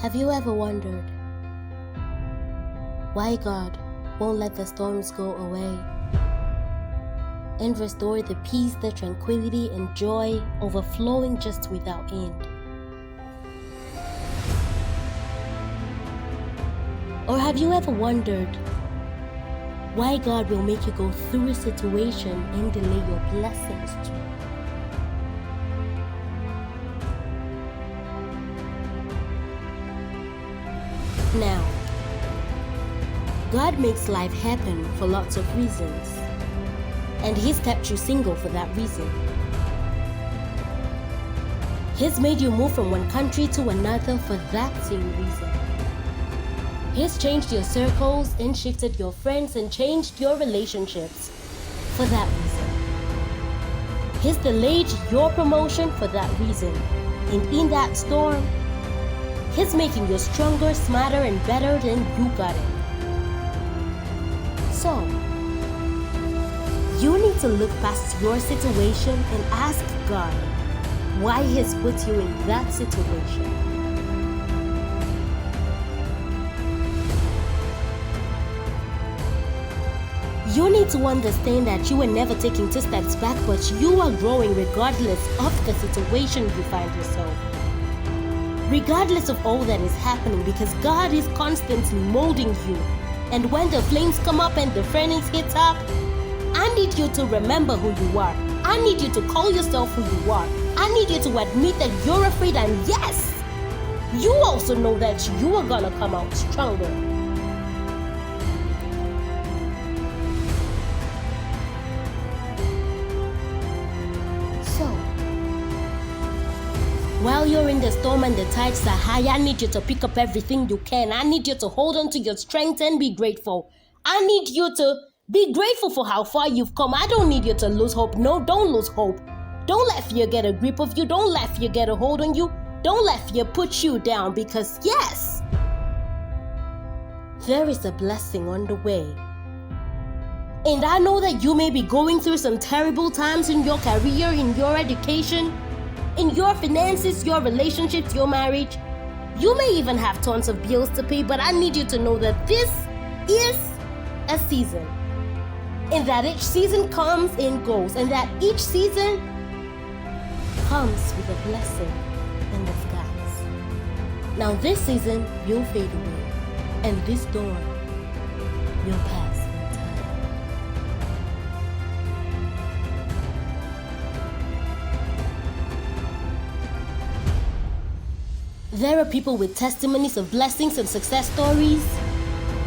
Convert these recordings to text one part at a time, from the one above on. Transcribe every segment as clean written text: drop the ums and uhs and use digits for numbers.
Have you ever wondered why God won't let the storms go away and restore the peace, the tranquility, and joy overflowing just without end? Or have you ever wondered why God will make you go through a situation and delay your blessings too? Now, God makes life happen for lots of reasons, and He's kept you single for that reason. He's made you move from one country to another for that same reason. He's changed your circles and shifted your friends and changed your relationships for that reason. He's delayed your promotion for that reason. And in that storm, He's making you stronger, smarter, and better than you got it. So, you need to look past your situation and ask God why He's put you in that situation. You need to understand that you are never taking 2 steps back, but you are growing regardless of the situation you find yourself. Regardless of all that is happening, because God is constantly molding you. And when the flames come up and the furnace hits up, I need you to remember who you are. I need you to call yourself who you are. I need you to admit that you're afraid, and yes, you also know that you are gonna come out stronger. While you're in the storm and the tides are high, I need you to pick up everything you can. I need you to hold on to your strength and be grateful. I need you to be grateful for how far you've come. I don't need you to lose hope. No, don't lose hope. Don't let fear get a grip of you. Don't let fear get a hold on you. Don't let fear put you down, because yes, there is a blessing on the way. And I know that you may be going through some terrible times in your career, in your education, in your finances, your relationships, your marriage. You may even have tons of bills to pay, but I need you to know that this is a season, and that each season comes and goes, and that each season comes with a blessing in disguise. Now this season will fade away, and this storm will pass in time. There are people with testimonies of blessings and success stories,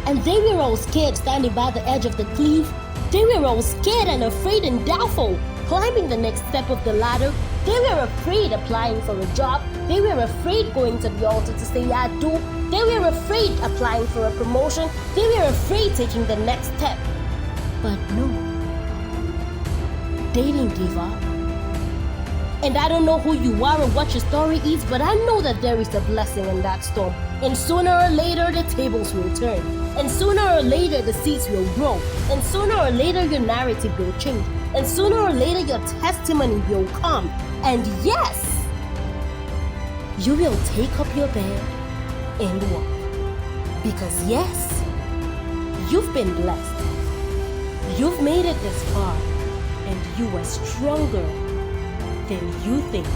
and they were all scared standing by the edge of the cliff. They were all scared and afraid and doubtful climbing the next step of the ladder. They were afraid applying for a job. They were afraid going to the altar to say I do. They were afraid applying for a promotion. They were afraid taking the next step. But no, they didn't give up. And I don't know who you are or what your story is, but I know that there is a blessing in that storm. And sooner or later, the tables will turn. And sooner or later, the seeds will grow. And sooner or later, your narrative will change. And sooner or later, your testimony will come. And yes, you will take up your bed and walk. Because yes, you've been blessed. You've made it this far, and you are stronger than you think.